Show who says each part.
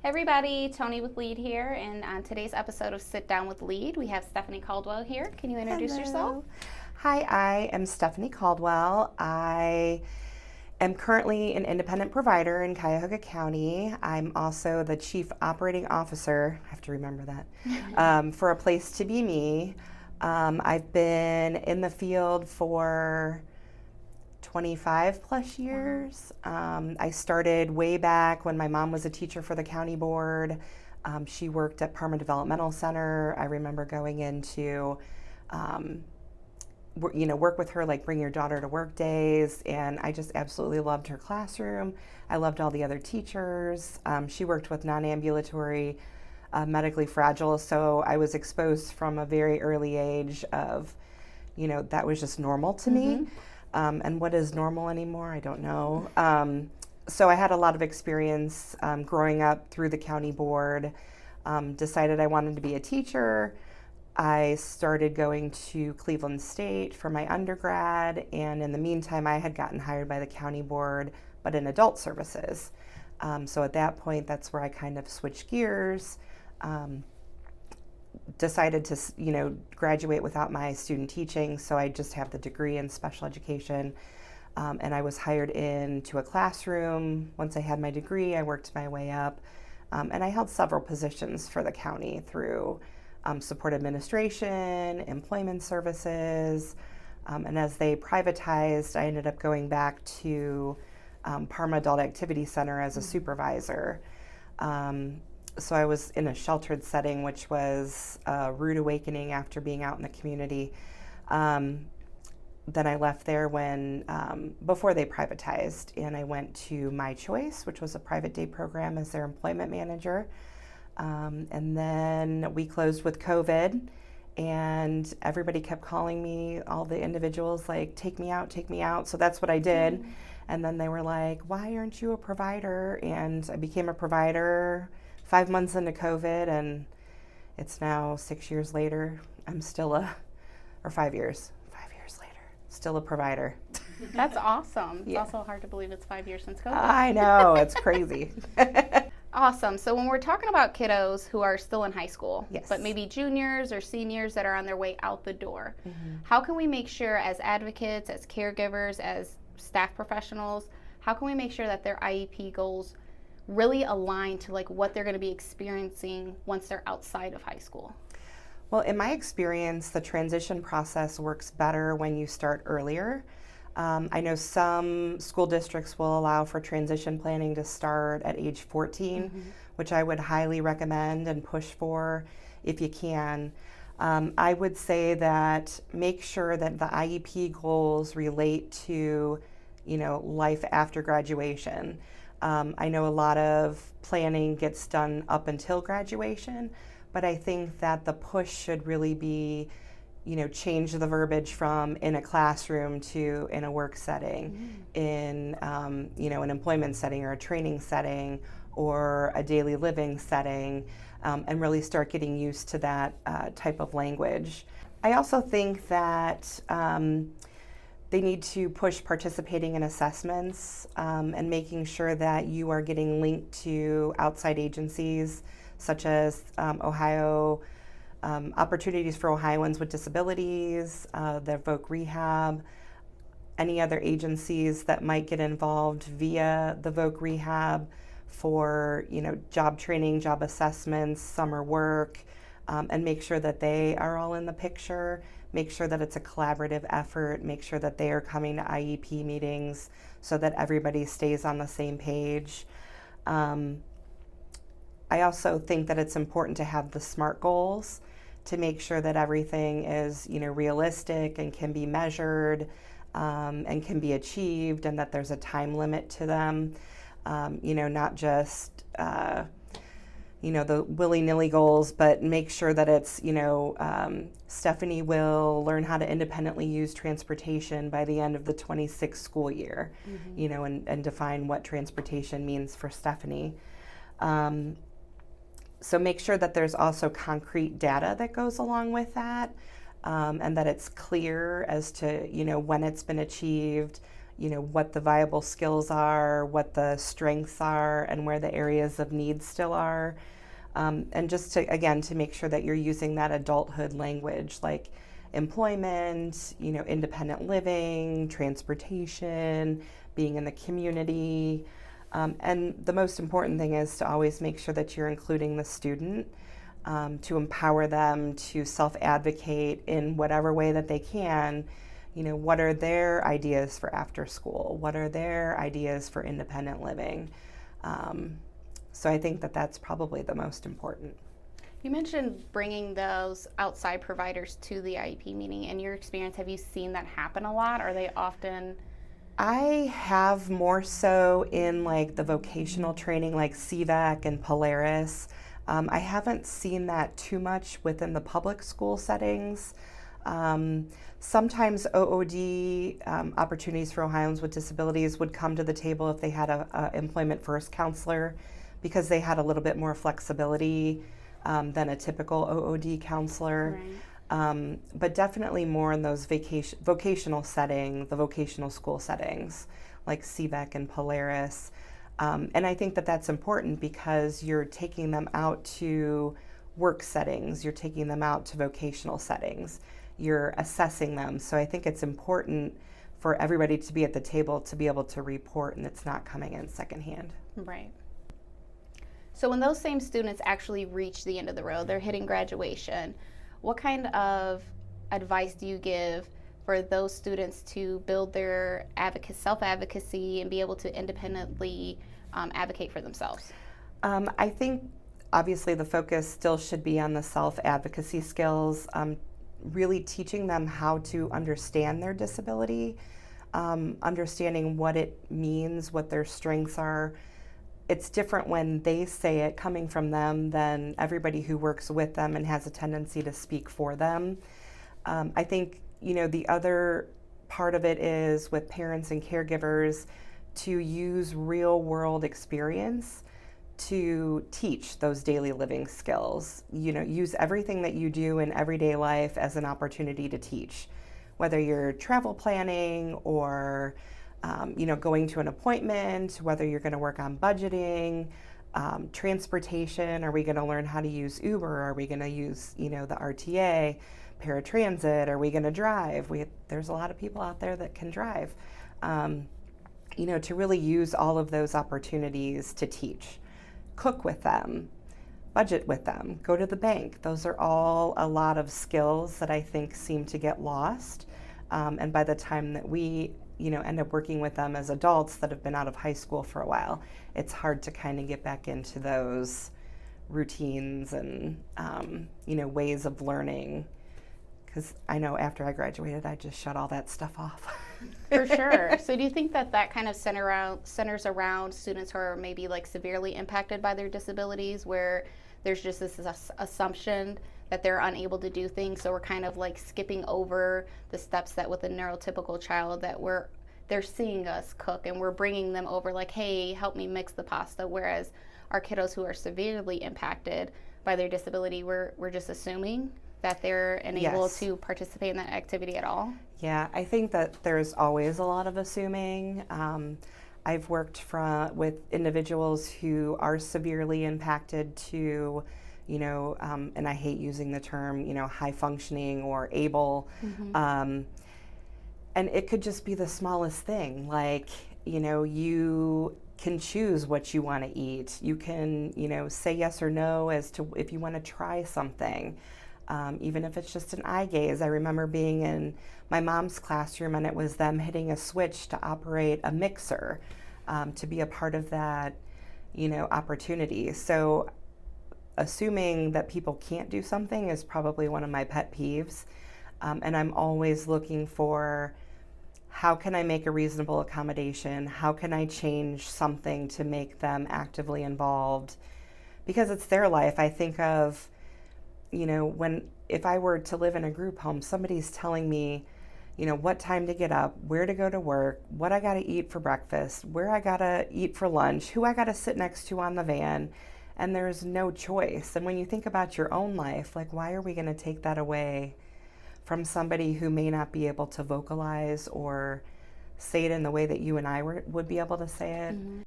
Speaker 1: Hey everybody, Tony with L.E.A.D here, and on today's episode of Sit Down with L.E.A.D, we have Stephanie Caldwell here. Can you introduce yourself?
Speaker 2: Hello. Hi, I am Stephanie Caldwell. I am currently an independent provider in Cuyahoga County. I'm also the Chief Operating Officer, I have to remember that, for A Place to Be Me. I've been in the field for 25 plus years. I started way back when my mom was a teacher for the county board. She worked at Parma Developmental Center. I remember going into, work with her, like bring your daughter to work days. And I just absolutely loved her classroom. I loved all the other teachers. She worked with non-ambulatory, medically fragile. So I was exposed from a very early age of, that was just normal to me. And what is normal anymore, I don't know. So I had a lot of experience growing up through the county board, decided I wanted to be a teacher. I started going to Cleveland State for my undergrad, and in the meantime, I had gotten hired by the county board, but in adult services. So at that point, that's where I kind of switched gears. Decided to, graduate without my student teaching, so I just have the degree in special education. And I was hired into a classroom. Once I had my degree, I worked my way up, and I held several positions for the county through support administration, employment services, and as they privatized, I ended up going back to Parma Adult Activity Center as a supervisor. So I was in a sheltered setting, which was a rude awakening after being out in the community. Then I left there before they privatized, and I went to My Choice, which was a private day program, as their employment manager. And then we closed with COVID, and everybody kept calling me, all the individuals, like, take me out, take me out. So that's what I did. And then they were like, why aren't you a provider? And I became a provider 5 months into COVID, and it's now 6 years later. I'm still or 5 years later, still a provider.
Speaker 1: That's awesome. It's
Speaker 2: Yeah.
Speaker 1: also hard to believe it's 5 years since COVID.
Speaker 2: I know, it's crazy.
Speaker 1: Awesome. So when we're talking about kiddos who are still in high school,
Speaker 2: Yes.
Speaker 1: but maybe juniors or seniors that are on their way out the door, how can we make sure as advocates, as caregivers, as staff professionals, how can we make sure that their IEP goals really align to like what they're going to be experiencing once they're outside of high school?
Speaker 2: Well, in my experience, the transition process works better when you start earlier. I know some school districts will allow for transition planning to start at age 14, which I would highly recommend and push for if you can. I would say that make sure that the IEP goals relate to, life after graduation. I know a lot of planning gets done up until graduation, but I think that the push should really be, change the verbiage from in a classroom to in a work setting, in, an employment setting or a training setting or a daily living setting, and really start getting used to that type of language. I also think that they need to push participating in assessments and making sure that you are getting linked to outside agencies such as Ohio Opportunities for Ohioans with Disabilities, the Voc Rehab, any other agencies that might get involved via the Voc Rehab for job training, job assessments, summer work, and make sure that they are all in the picture. Make sure that it's a collaborative effort. Make sure that they are coming to IEP meetings so that everybody stays on the same page. I also think that it's important to have the SMART goals to make sure that everything is, realistic and can be measured and can be achieved, and that there's a time limit to them. Not just the willy-nilly goals, but make sure that it's, Stephanie will learn how to independently use transportation by the end of the 26th school year, and define what transportation means for Stephanie. So make sure that there's also concrete data that goes along with that, and that it's clear as to, when it's been achieved, what the viable skills are, what the strengths are, and where the areas of need still are. And just to, again, to make sure that you're using that adulthood language, like employment, independent living, transportation, being in the community. And the most important thing is to always make sure that you're including the student, to empower them to self-advocate in whatever way that they can. What are their ideas for after school? What are their ideas for independent living? So I think that that's probably the most important.
Speaker 1: You mentioned bringing those outside providers to the IEP meeting. In your experience, have you seen that happen a lot? Are they often?
Speaker 2: I have more so in like the vocational training, like CVAC and Polaris. I haven't seen that too much within the public school settings. Sometimes OOD, Opportunities for Ohioans with Disabilities, would come to the table if they had a employment first counselor, because they had a little bit more flexibility than a typical OOD counselor.
Speaker 1: Right.
Speaker 2: But definitely more in those vocational settings, the vocational school settings, like CVAC and Polaris. And I think that that's important because you're taking them out to work settings, you're taking them out to vocational settings, you're assessing them. So I think it's important for everybody to be at the table to be able to report, and it's not coming in secondhand.
Speaker 1: Right. So when those same students actually reach the end of the road, they're hitting graduation, what kind of advice do you give for those students to build their self-advocacy and be able to independently advocate for themselves?
Speaker 2: I think obviously the focus still should be on the self-advocacy skills, really teaching them how to understand their disability, understanding what it means, what their strengths are. It's different when they say it coming from them than everybody who works with them and has a tendency to speak for them. I think, the other part of it is with parents and caregivers to use real world experience to teach those daily living skills. Use everything that you do in everyday life as an opportunity to teach, whether you're travel planning or going to an appointment, whether you're going to work on budgeting, transportation. Are we going to learn how to use Uber? Are we going to use, the RTA, paratransit? Are we going to drive? There's a lot of people out there that can drive. To really use all of those opportunities to teach. Cook with them, budget with them, go to the bank. Those are all a lot of skills that I think seem to get lost. And by the time that we end up working with them as adults that have been out of high school for a while, it's hard to kind of get back into those routines and, ways of learning. Because I know after I graduated, I just shut all that stuff off.
Speaker 1: For sure. So do you think that kind of centers around students who are maybe like severely impacted by their disabilities, where there's just this assumption that they're unable to do things, so we're kind of like skipping over the steps that with a neurotypical child that they're seeing us cook and we're bringing them over like, hey, help me mix the pasta, whereas our kiddos who are severely impacted by their disability, we're just assuming that they're unable to participate in that activity at all?
Speaker 2: Yeah, I think that there's always a lot of assuming. I've worked with individuals who are severely impacted to, and I hate using the term, high functioning or able. Mm-hmm. And it could just be the smallest thing, like, you can choose what you want to eat. You can, say yes or no as to if you want to try something. Even if it's just an eye gaze. I remember being in my mom's classroom and it was them hitting a switch to operate a mixer, to be a part of that, opportunity. So assuming that people can't do something is probably one of my pet peeves. And I'm always looking for, how can I make a reasonable accommodation? How can I change something to make them actively involved? Because it's their life. I think of, if I were to live in a group home, somebody's telling me, what time to get up, where to go to work, what I got to eat for breakfast, where I got to eat for lunch, who I got to sit next to on the van, and there's no choice. And when you think about your own life, like, why are we going to take that away from somebody who may not be able to vocalize or say it in the way that you and I would be able to say it.